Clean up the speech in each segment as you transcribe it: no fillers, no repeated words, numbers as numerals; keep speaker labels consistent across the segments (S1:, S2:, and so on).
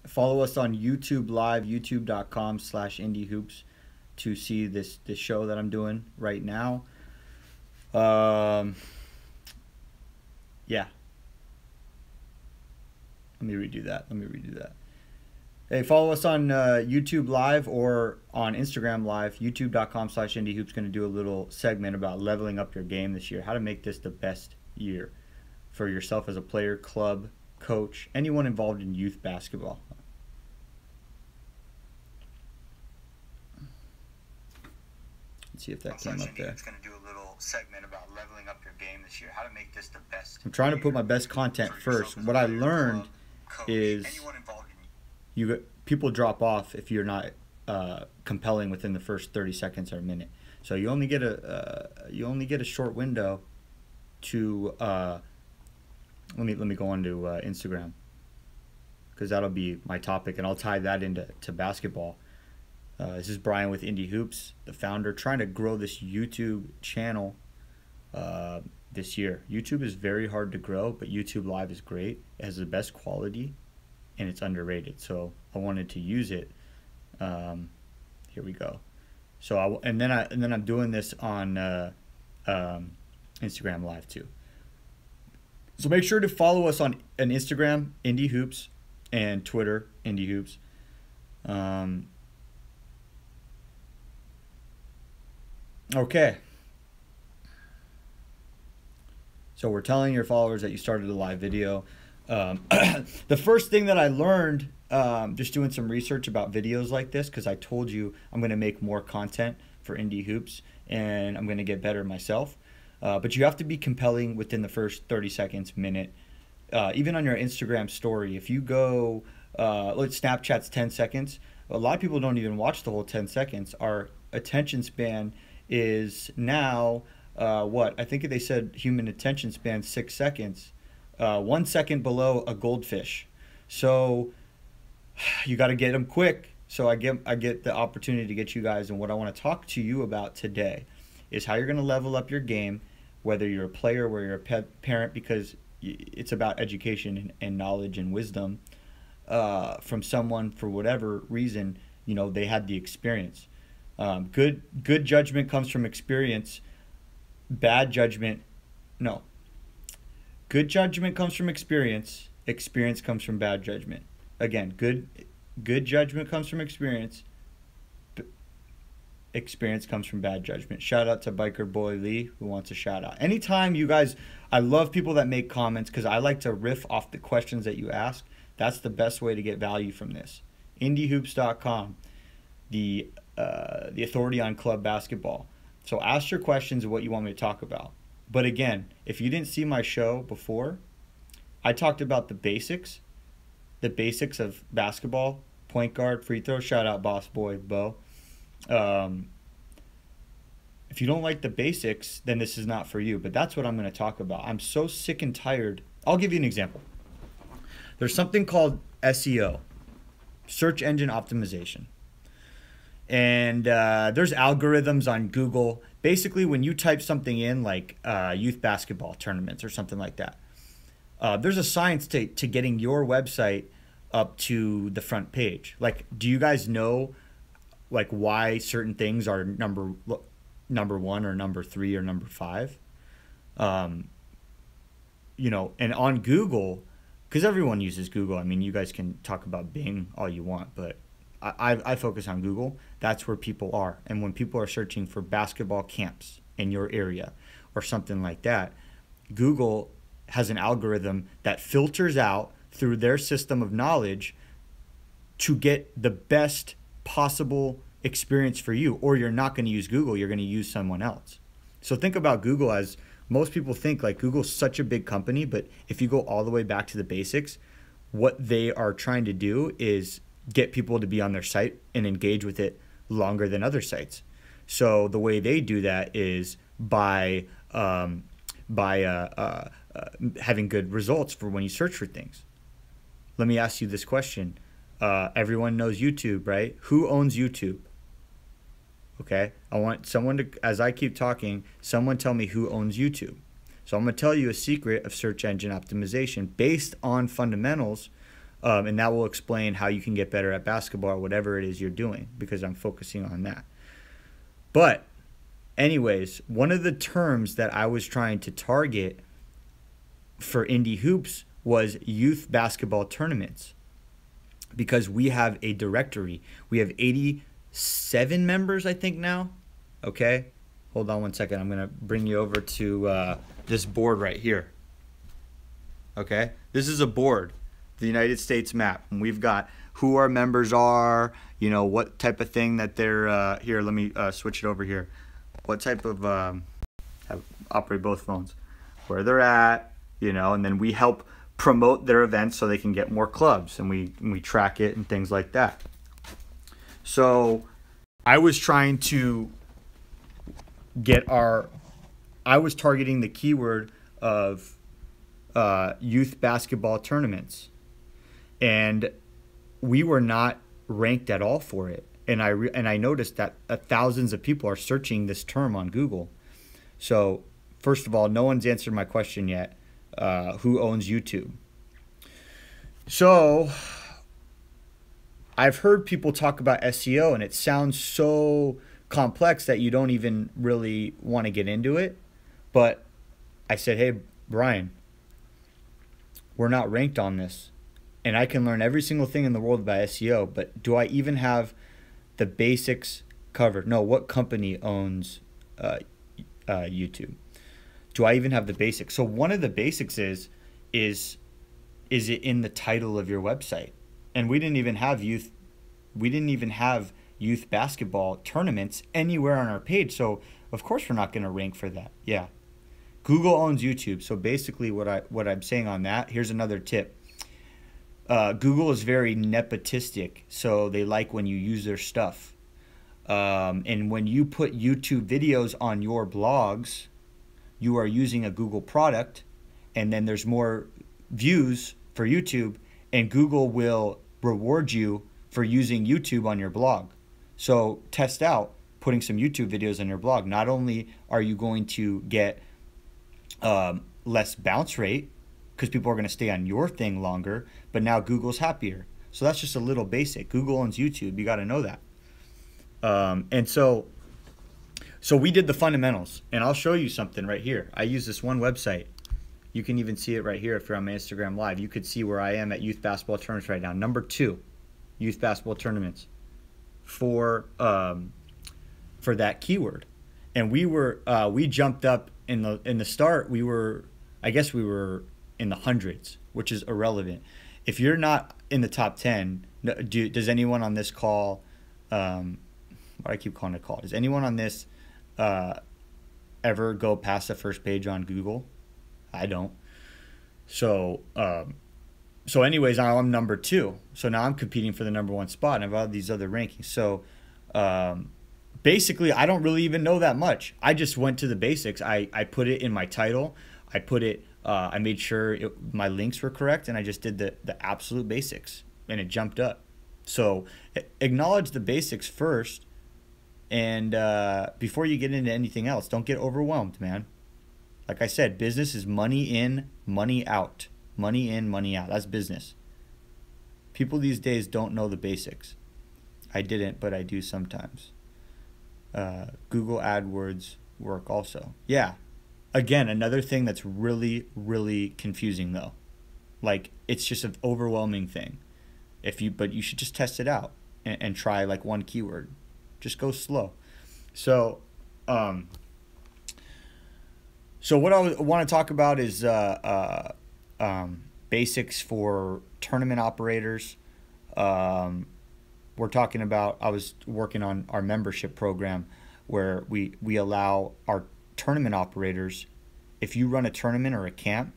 S1: Follow us on YouTube Live, youtube.com/indiehoops to see this show that I'm doing right now. Yeah. Let me redo that. Hey, follow us on YouTube Live or on Instagram Live. YouTube.com/indiehoops going to do a little segment about leveling up your game this year. How to make this the best year for yourself as a player, club, coach, anyone involved in youth basketball. Let's see if that came up there. It's going to do a little segment about leveling up your game this year. How to make this the best. I'm trying to put my best content first. What I learned is people drop off if you're not compelling within the first 30 seconds or a minute. So you only get a short window to let me go on to Instagram, because that'll be my topic, and I'll tie that into basketball. This is Brian with Indie Hoops, the founder, trying to grow this YouTube channel this year. YouTube is very hard to grow, but YouTube Live is great. It has the best quality, and it's underrated. So I wanted to use it. Here we go. So and then I'm doing this on Instagram Live too. So make sure to follow us on Instagram, Indie Hoops, and Twitter, Indie Hoops. Okay. So we're telling your followers that you started a live video. The first thing that I learned, just doing some research about videos like this, because I told you I'm going to make more content for Indie Hoops, and I'm going to get better myself. But you have to be compelling within the first 30 seconds, minute. Even on your Instagram story, if you go, Snapchat's 10 seconds. A lot of people don't even watch the whole 10 seconds. Our attention span is now, I think they said human attention span 6 seconds. 1 second below a goldfish. So you got to get them quick. So I get the opportunity to get you guys, and what I want to talk to you about today is how you're going to level up your game, whether you're a player, whether you're a parent, because it's about education and knowledge and wisdom from someone, for whatever reason, they had the experience. Good judgment comes from experience. Good judgment comes from experience. Experience comes from bad judgment. Again, good judgment comes from experience. Experience comes from bad judgment. Shout out to Biker Boy Lee, who wants a shout out. Anytime you guys, I love people that make comments, because I like to riff off the questions that you ask. That's the best way to get value from this. IndieHoops.com, the authority on club basketball. So ask your questions of what you want me to talk about. But again, if you didn't see my show before, I talked about the basics of basketball, point guard, free throw. Shout out Boss Boy Bo. If you don't like the basics, then this is not for you. But that's what I'm going to talk about. I'm so sick and tired. I'll give you an example. There's something called SEO, search engine optimization. And there's algorithms on Google. Basically, when you type something in, like youth basketball tournaments or something like that, there's a science to getting your website up to the front page. Like, do you guys know, like, why certain things are number 1 or number 3 or number 5? And on Google, because everyone uses Google. I mean, you guys can talk about Bing all you want, but I focus on Google. That's where people are. And when people are searching for basketball camps in your area or something like that, Google has an algorithm that filters out through their system of knowledge to get the best possible experience for you. Or you're not going to use Google, you're going to use someone else. So think about Google as, most people think like Google's such a big company, but if you go all the way back to the basics, what they are trying to do is get people to be on their site and engage with it longer than other sites. So the way they do that is by having good results for when you search for things. Let me ask you this question. Everyone knows YouTube, right? Who owns YouTube? Okay, I want someone to, as I keep talking, someone tell me who owns YouTube. So I'm going to tell you a secret of search engine optimization based on fundamentals And that will explain how you can get better at basketball or whatever it is you're doing, because I'm focusing on that. But anyways, one of the terms that I was trying to target for Indie Hoops was youth basketball tournaments, because we have a directory. We have 87 members, I think, now. Okay? Hold on one second. I'm going to bring you over to this board right here. Okay? This is a board, the United States map. And we've got who our members are, you know, what type of thing that they're... here, let me switch it over here. What type of... operate both phones. Where they're at, you know, and then we help promote their events so they can get more clubs, and we track it and things like that. So I was trying to get I was targeting the keyword of youth basketball tournaments, and we were not ranked at all for it. And I noticed that thousands of people are searching this term on Google. So first of all, no one's answered my question yet. Who owns YouTube? So I've heard people talk about SEO, and it sounds so complex that you don't even really want to get into it. But I said, hey, Brian, we're not ranked on this, and I can learn every single thing in the world about SEO, but do I even have the basics covered? No, what company owns YouTube? Do I even have the basics? So one of the basics is it in the title of your website? And we didn't even have youth basketball tournaments anywhere on our page. So of course we're not going to rank for that. Yeah. Google owns YouTube. So basically what I'm saying on that, here's another tip. Google is very nepotistic, so they like when you use their stuff. And when you put YouTube videos on your blogs, you are using a Google product, and then there's more views for YouTube, and Google will reward you for using YouTube on your blog. So test out putting some YouTube videos on your blog. Not only are you going to get less bounce rate, because people are going to stay on your thing longer, but now Google's happier. So that's just a little basic. Google owns YouTube. You got to know that. And so we did the fundamentals, and I'll show you something right here. I use this one website. You can even see it right here if you're on my Instagram Live. You could see where I am at youth basketball tournaments right now. Number 2, youth basketball tournaments for that keyword. And we jumped up in the start. I guess we were in the hundreds, which is irrelevant. If you're not in the top 10, does anyone on this call, what I keep calling it call, does anyone on this ever go past the first page on Google? I don't. So anyways, I'm number 2. So now I'm competing for the number 1 spot, and I've got these other rankings. So basically, I don't really even know that much. I just went to the basics. I put it in my title. I made sure my links were correct, and I just did the absolute basics, and it jumped up. So acknowledge the basics first, and before you get into anything else, don't get overwhelmed, man. Like I said, business is money in, money out. Money in, money out. That's business. People these days don't know the basics. I didn't, but I do sometimes. Google AdWords work also. Yeah. Again, another thing that's really, really confusing though. Like, it's just an overwhelming thing. But you should just test it out and try like one keyword. Just go slow. So what I want to talk about is basics for tournament operators. We're talking about, I was working on our membership program where we allow our tournament operators, if you run a tournament or a camp,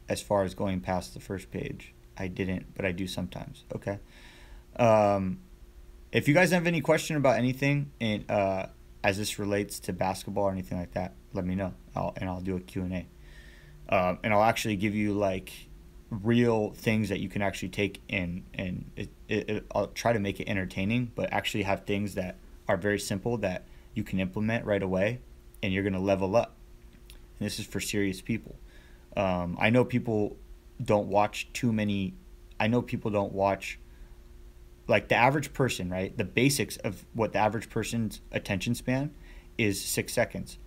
S1: as far as going past the first page, I didn't, but I do sometimes. Okay. If you guys have any question about anything as this relates to basketball or anything like that, let me know. I'll do a Q&A. And I'll actually give you like real things that you can actually take in, and I'll try to make it entertaining, but actually have things that are very simple that you can implement right away, and you're going to level up. And this is for serious people. I know people don't watch too many I know people don't watch, like the average person, right? The basics of what the average person's attention span is 6 seconds.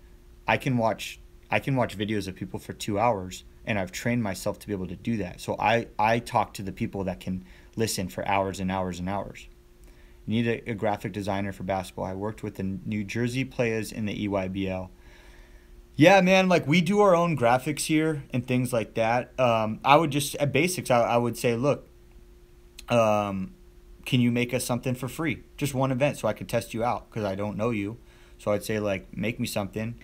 S1: I can watch videos of people for 2 hours, and I've trained myself to be able to do that. So I talk to the people that can listen for hours and hours and hours. You need a graphic designer for basketball. I worked with the New Jersey players in the EYBL. Yeah, man, like we do our own graphics here and things like that. I would just, at basics, I would say, look, can you make us something for free? Just one event so I could test you out because I don't know you. So I'd say, like, make me something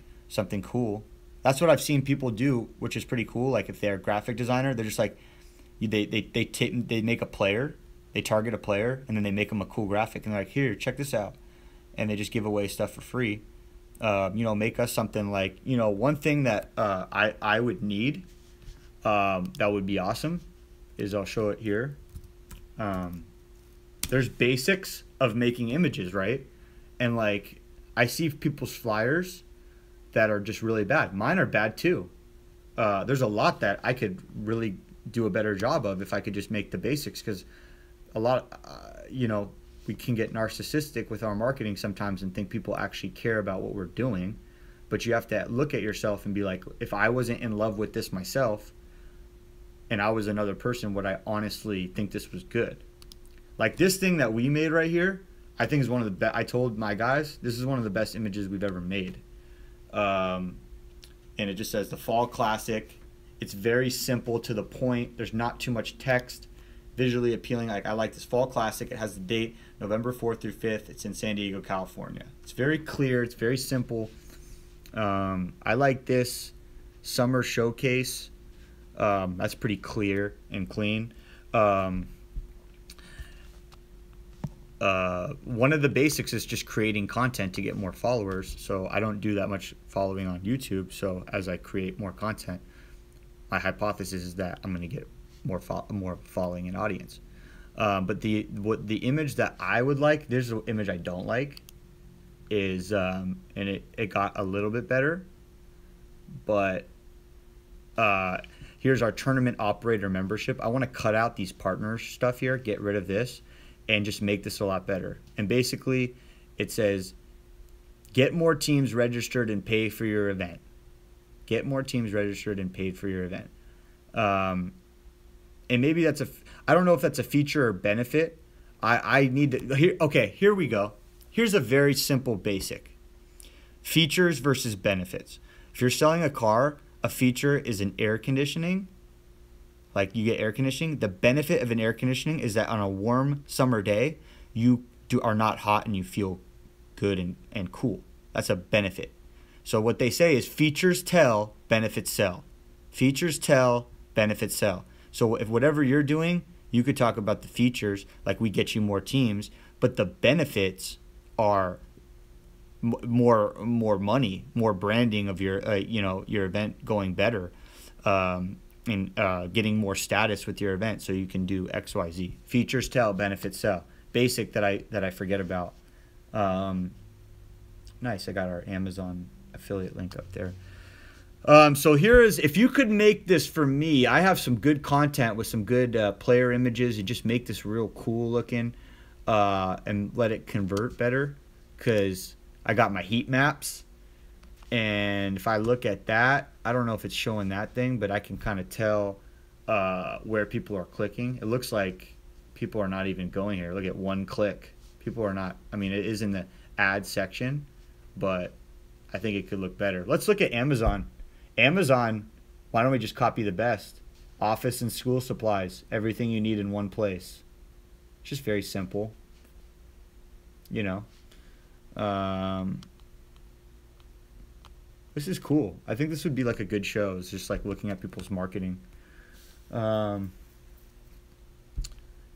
S1: cool. That's what I've seen people do, which is pretty cool. Like if they're a graphic designer, they're just like, they make a player, they target a player, and then they make them a cool graphic. And they're like, here, check this out. And they just give away stuff for free. Make us something like, one thing that I would need that would be awesome is, I'll show it here. There's basics of making images, right? And like I see people's flyers that are just really bad. Mine are bad too. There's a lot that I could really do a better job of if I could just make the basics, because a lot, we can get narcissistic with our marketing sometimes and think people actually care about what we're doing. But you have to look at yourself and be like, if I wasn't in love with this myself and I was another person, would I honestly think this was good? Like this thing that we made right here, I think is one of the best. I told my guys, this is one of the best images we've ever made. And it just says the Fall Classic. It's very simple, to the point. There's not too much text. Visually appealing. Like, I like this Fall Classic. It has the date, November 4th through 5th. It's in San Diego, California. It's very clear. It's very simple. I like this Summer Showcase. That's pretty clear and clean. One of the basics is just creating content to get more followers. So I don't do that much following on YouTube. So as I create more content, my hypothesis is that I'm going to get more following and audience. But the image that I would like, there's an image I don't like, is and it got a little bit better, but here's our tournament operator membership. I want to cut out these partner stuff here, get rid of this, and just make this a lot better. And basically it says, get more teams registered and pay for your event. Get more teams registered and paid for your event. And maybe that's I don't know if that's a feature or benefit. I need to, here we go. Here's a very simple basic. Features versus benefits. If you're selling a car, a feature is an air conditioning. Like, you get air conditioning. The benefit of an air conditioning is that on a warm summer day, you are not hot and you feel good and cool. That's a benefit. So what they say is features tell, benefits sell. Features tell, benefits sell. So if whatever you're doing, you could talk about the features, like we get you more teams, but the benefits are more money, more branding of your your event going better, and getting more status with your event, so you can do XYZ. Features tell, benefits sell. Basic that I forget about. Nice, I got our Amazon affiliate link up there. So here is, if you could make this for me, I have some good content with some good player images. You just make this real cool looking, and let it convert better, because I got my heat maps, and if I look at that, I don't know if it's showing that thing, but I can kind of tell where people are clicking. It looks like people are not even going here. Look at one click. People are not, I mean, it is in the ad section, but I think it could look better. Let's look at Amazon. Amazon, why don't we just copy the best? Office and school supplies, everything you need in one place. It's just very simple, you know. This is cool. I think this would be like a good show. It's just like looking at people's marketing. Do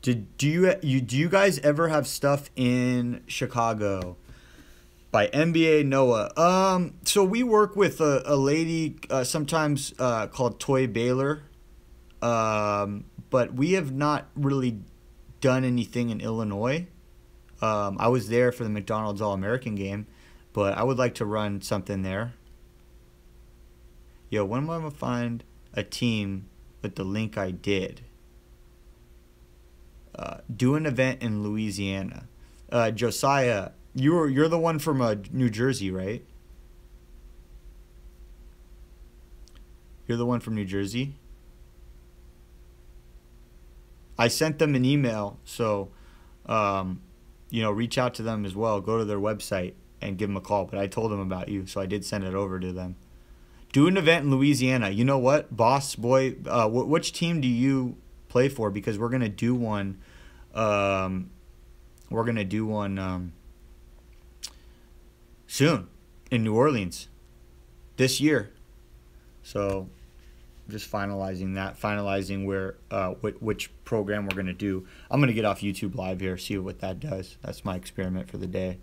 S1: you guys ever have stuff in Chicago? By NBA Noah. So we work with a lady sometimes called Toy Baylor, but we have not really done anything in Illinois. I was there for the McDonald's All-American game, but I would like to run something there. Yo, when am I gonna find a team with the link I did? do an event in Louisiana. Josiah, you're the one from New Jersey, right? You're the one from New Jersey? I sent them an email, so reach out to them as well. Go to their website and give them a call. But I told them about you, so I did send it over to them. Do an event in Louisiana. You know what, boss boy? Which team do you play for? Because we're gonna do one. Soon in New Orleans this year. So just finalizing where which program we're gonna do. I'm gonna get off YouTube Live here, see what that does. That's my experiment for the day.